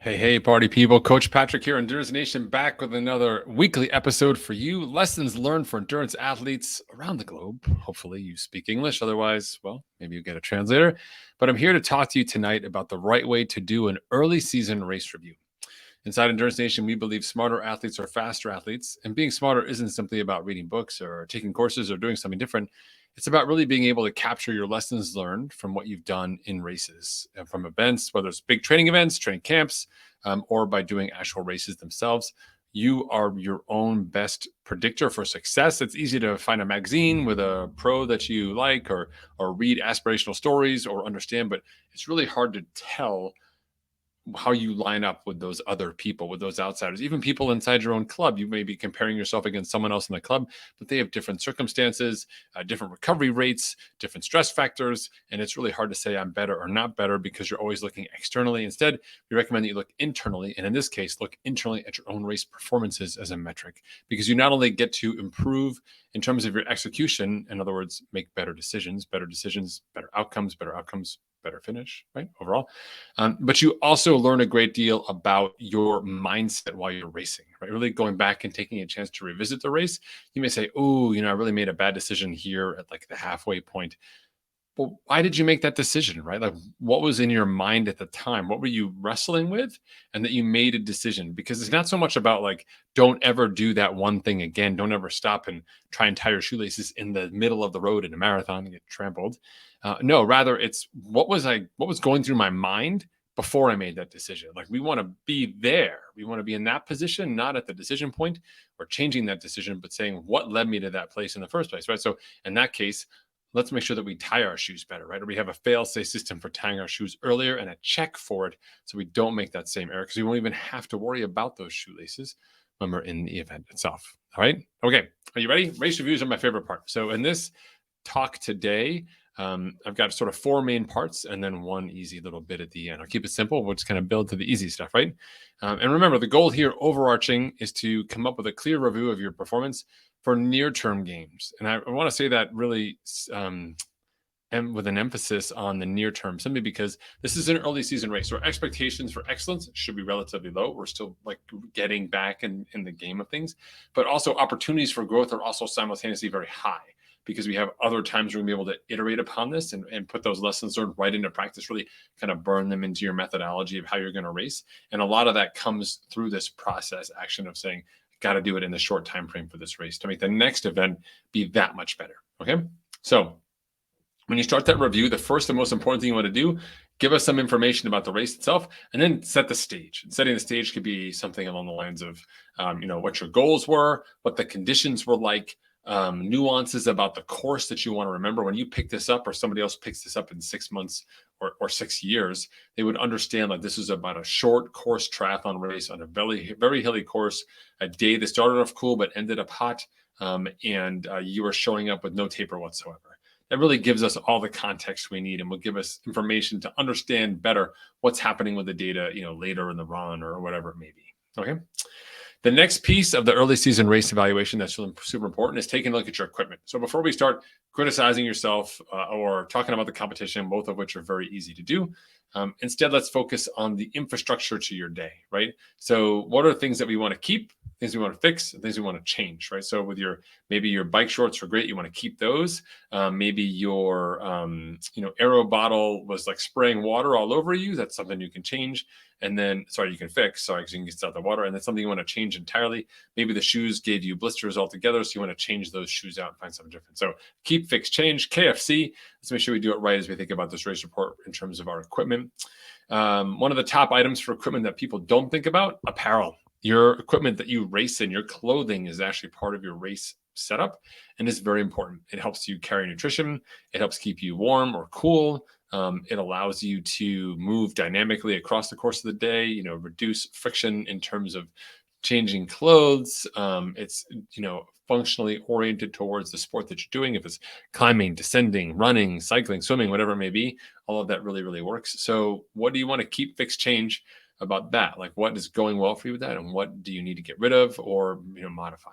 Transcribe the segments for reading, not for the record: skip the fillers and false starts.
Hey, party people. Coach Patrick here, Endurance Nation, back with another weekly episode for you. Lessons learned for endurance athletes around the globe. Hopefully, you speak English. Otherwise, well, maybe you get a translator. But I'm here to talk to you tonight about the right way to do an early season race review. Inside Endurance Nation, we believe smarter athletes are faster athletes. And being smarter isn't simply about reading books or taking courses or doing something different. It's about really being able to capture your lessons learned from what you've done in races, and from events, whether it's big training events, training camps, or by doing actual races themselves. You are your own best predictor for success. It's easy to find a magazine with a pro that you like, or read aspirational stories or understand, but it's really hard to tell how you line up with those other people, with those outsiders, even people inside your own club. You may be comparing yourself against someone else in the club, but they have different circumstances, different recovery rates, different stress factors. And it's really hard to say I'm better or not better because you're always looking externally. Instead, we recommend that you look internally. And in this case, look internally at your own race performances as a metric, because you not only get to improve in terms of your execution, in other words, make better decisions, better outcomes, better finish, right? Overall. But you also learn a great deal about your mindset while you're racing, right? Really going back and taking a chance to revisit the race. You may say, oh, I really made a bad decision here at like the halfway point. Well, why did you make that decision, right? Like, what was in your mind at the time? What were you wrestling with? And that you made a decision? Because it's not so much about like, don't ever do that one thing again. Don't ever stop and try and tie your shoelaces in the middle of the road in a marathon and get trampled. No, rather it's what was going through my mind before I made that decision. Like, we want to be there. We want to be in that position, not at the decision point or changing that decision, but saying what led me to that place in the first place, right? So in that case, let's make sure that we tie our shoes better, right? Or we have a fail-safe system for tying our shoes earlier and a check for it so we don't make that same error, because we won't even have to worry about those shoelaces when we're in the event itself. All right. Okay. Are you ready? Race reviews are my favorite part. So in this talk today, I've got sort of four main parts and then one easy little bit at the end. I'll keep it simple. We'll just kind of build to the easy stuff, right? And remember, the goal here, overarching, is to come up with a clear review of your performance for near-term games. And I want to say that really and with an emphasis on the near term, simply because this is an early season race. So our expectations for excellence should be relatively low. We're still like getting back in the game of things, but also opportunities for growth are also simultaneously very high, because we have other times we're going to be able to iterate upon this and put those lessons learned right into practice, really kind of burn them into your methodology of how you're going to race. And a lot of that comes through this process action of saying, got to do it in the short time frame for this race to make the next event be that much better. Okay. So when you start that review, the first and most important thing you want to do, give us some information about the race itself, and then set the stage. And setting the stage could be something along the lines of, what your goals were, what the conditions were like, nuances about the course that you want to remember. When you pick this up or somebody else picks this up in 6 months or 6 years, they would understand like this is about a short course triathlon race on a very, very hilly course, a day that started off cool but ended up hot, and you were showing up with no taper whatsoever. That really gives us all the context we need and will give us information to understand better what's happening with the data, later in the run or whatever it may be. Okay. The next piece of the early season race evaluation that's really super important is taking a look at your equipment. So before we start criticizing yourself or talking about the competition, both of which are very easy to do, instead, let's focus on the infrastructure to your day, right? So what are things that we want to keep, things we want to fix, and things we want to change, right? So with maybe your bike shorts are great. You want to keep those. Maybe your, aero bottle was like spraying water all over you. That's something you can change. And then, you can fix, because you can get out the water. And that's something you want to change entirely. Maybe the shoes gave you blisters altogether, so you want to change those shoes out and find something different. So keep, fix, change, KFC. Let's make sure we do it right as we think about this race report in terms of our equipment. One of the top items for equipment that people don't think about, apparel. Your equipment that you race in, your clothing, is actually part of your race setup and is very important. It helps you carry nutrition. It helps keep you warm or cool. It allows you to move dynamically across the course of the day, reduce friction in terms of changing clothes. It's, functionally oriented towards the sport that you're doing. If it's climbing, descending, running, cycling, swimming, whatever it may be, all of that really, really works. So what do you want to keep, fix, change about that? Like, what is going well for you with that, and what do you need to get rid of or, modify?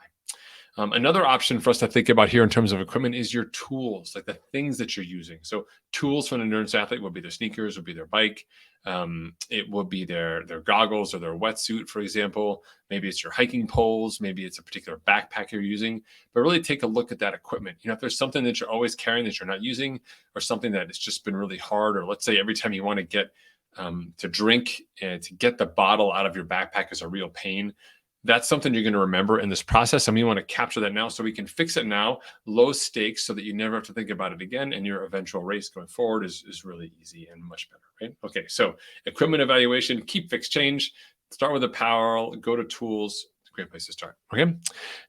Another option for us to think about here in terms of equipment is your tools, like the things that you're using. So tools for an endurance athlete would be their sneakers, would be their bike, It would be their goggles or their wetsuit, for example. Maybe it's your hiking poles. Maybe it's a particular backpack you're using. But really take a look at that equipment. If there's something that you're always carrying that you're not using, or something that has just been really hard, or let's say every time you want to get to drink and to get the bottle out of your backpack is a real pain. That's something you're going to remember in this process. And we want to capture that now so we can fix it now, low stakes, so that you never have to think about it again. And your eventual race going forward is really easy and much better, right? Okay, so equipment evaluation, keep, fix, change. Start with apparel, go to tools. It's a great place to start. Okay.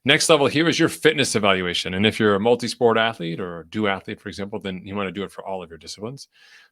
Next level here is your fitness evaluation. And if you're a multi-sport athlete or a duathlete, for example, then you want to do it for all of your disciplines.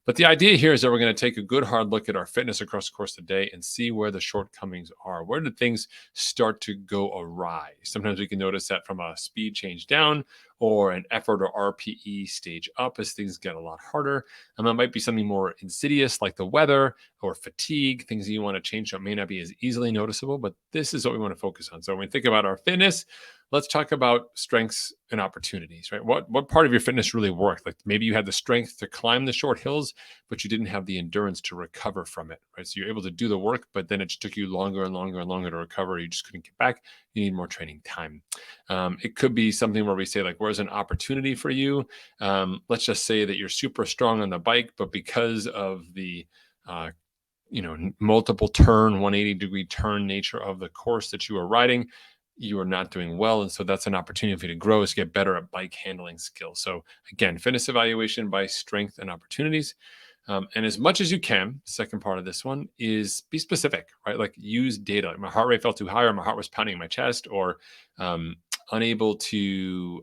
But the idea here is that we're going to take a good hard look at our fitness across the course of the day and see where the shortcomings are. Where did things start to go awry? Sometimes we can notice that from a speed change down or an effort or RPE stage up as things get a lot harder. And that might be something more insidious like the weather or fatigue, things that you want to change that may not be as easily noticeable, but this is what we want to focus on. So when we think about our fitness, let's talk about strengths and opportunities, right? What part of your fitness really worked? Like maybe you had the strength to climb the short hills, but you didn't have the endurance to recover from it, right? So you're able to do the work, but then it just took you longer and longer and longer to recover. You just couldn't get back. You need more training time. It could be something where we say like, where's an opportunity for you? Let's just say that you're super strong on the bike, but because of the multiple turn, 180-degree turn nature of the course that you are riding, you are not doing well. And so that's an opportunity for you to grow, is get better at bike handling skills. So again, fitness evaluation by strength and opportunities. And as much as you can, second part of this one is be specific, right? Like use data. Like my heart rate felt too high, or my heart was pounding in my chest, or unable to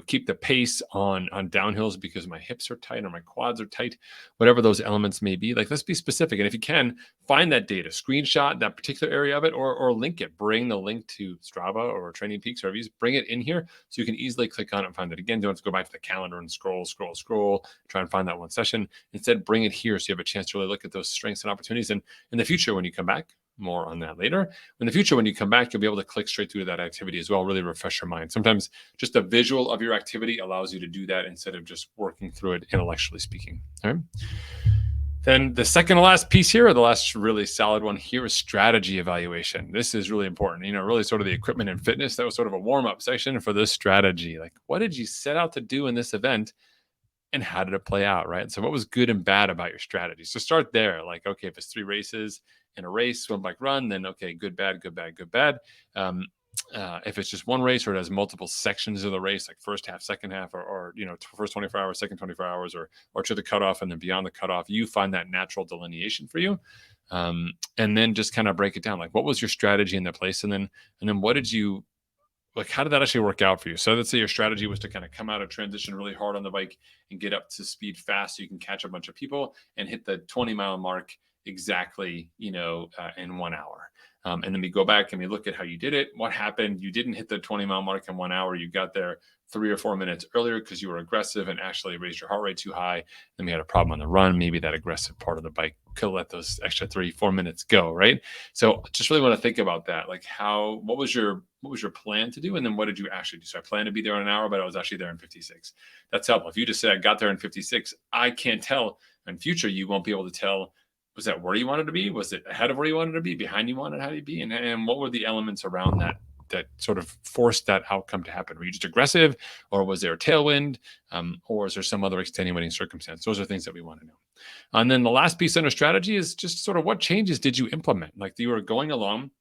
keep the pace on downhills because my hips are tight or my quads are tight, whatever those elements may be. Like, let's be specific. And if you can, find that data, screenshot that particular area of it, or link it. Bring the link to Strava or Training Peaks or reviews. Bring it in here so you can easily click on it and find it again. Don't have to go back to the calendar and scroll, try and find that one session. Instead, bring it here so you have a chance to really look at those strengths and opportunities. And in the future, when you come back, more on that later. In the future, when you come back, you'll be able to click straight through that activity as well, really refresh your mind. Sometimes just a visual of your activity allows you to do that instead of just working through it intellectually speaking. All right. Then the second to last piece here, or the last really solid one here, is strategy evaluation. This is really important. Really sort of the equipment and fitness. That was sort of a warm-up section for this strategy. Like, what did you set out to do in this event? And how did it play out, right? So what was good and bad about your strategy? So start there. Like, okay, if it's 3 races in a race, swim, bike, run, then okay, good, bad, good, bad, good, bad. If it's just one race, or it has multiple sections of the race, like first half, second half, or first 24 hours, second 24 hours, or to the cutoff and then beyond the cutoff, you find that natural delineation for you. And then just kind of break it down. Like, what was your strategy in that place? And then what did you, like, how did that actually work out for you? So let's say your strategy was to kind of come out of transition really hard on the bike and get up to speed fast so you can catch a bunch of people and hit the 20-mile mark exactly, in 1 hour. And then we go back and we look at how you did it. What happened? You didn't hit the 20-mile mark in 1 hour. You got there 3 or 4 minutes earlier because you were aggressive and actually raised your heart rate too high. Then we had a problem on the run. Maybe that aggressive part of the bike could let those extra 3-4 minutes go, right? So just really want to think about that. Like, what was your plan to do? And then what did you actually do? So I planned to be there in an hour, but I was actually there in 56. That's helpful. If you just say I got there in 56, I can't tell. In future, you won't be able to tell, was that where you wanted to be? Was it ahead of where you wanted to be? Behind you wanted how to be? And what were the elements around that sort of forced that outcome to happen? Were you just aggressive, or was there a tailwind, or is there some other extenuating circumstance? Those are things that we want to know. And then the last piece under strategy is just sort of what changes did you implement? Like, you were going along,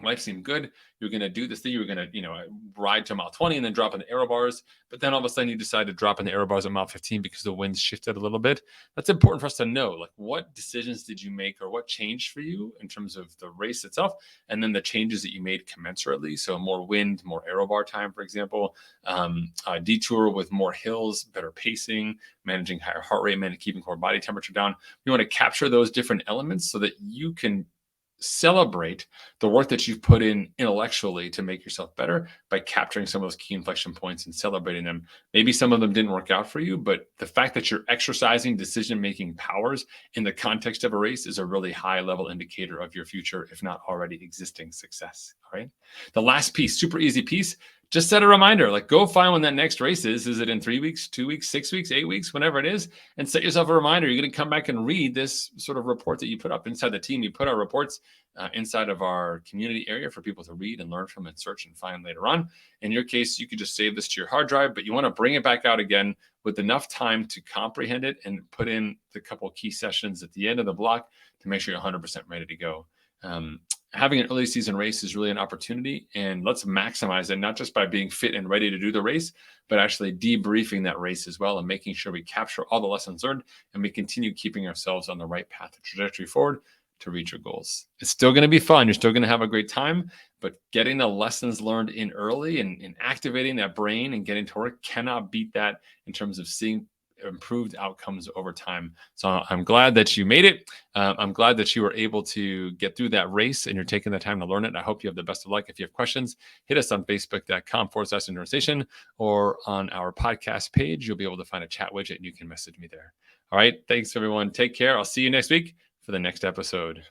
life seemed good. You're going to do this thing. You were going to, ride to mile 20 and then drop in the aero bars. But then all of a sudden you decide to drop in the aero bars at mile 15 because the wind shifted a little bit. That's important for us to know. Like, what decisions did you make, or what changed for you in terms of the race itself? And then the changes that you made commensurately. So more wind, more aero bar time, for example, a detour with more hills, better pacing, managing higher heart rate, keeping core body temperature down. We want to capture those different elements so that you can celebrate the work that you've put in intellectually to make yourself better by capturing some of those key inflection points and celebrating them. Maybe some of them didn't work out for you, but the fact that you're exercising decision-making powers in the context of a race is a really high level indicator of your future, if not already existing success. All right. The last piece, super easy piece, just set a reminder. Like, go find when that next race is. Is it in 3 weeks, 2 weeks, 6 weeks, 8 weeks, whenever it is? And set yourself a reminder. You're going to come back and read this sort of report that you put up inside the team. We put our reports inside of our community area for people to read and learn from and search and find later on. In your case, you could just save this to your hard drive, but you want to bring it back out again with enough time to comprehend it and put in the couple of key sessions at the end of the block to make sure you're 100% ready to go. Having an early season race is really an opportunity, and let's maximize it, not just by being fit and ready to do the race, but actually debriefing that race as well and making sure we capture all the lessons learned and we continue keeping ourselves on the right path and trajectory forward to reach your goals. It's still going to be fun. You're still going to have a great time, but getting the lessons learned in early and activating that brain and getting to work cannot beat that in terms of seeing improved outcomes over time. So I'm glad that you made it. I'm glad that you were able to get through that race and you're taking the time to learn it. I hope you have the best of luck. If you have questions, hit us on facebook.com/Endurance Nation or on our podcast page. You'll be able to find a chat widget and you can message me there. All right. Thanks, everyone. Take care. I'll see you next week for the next episode.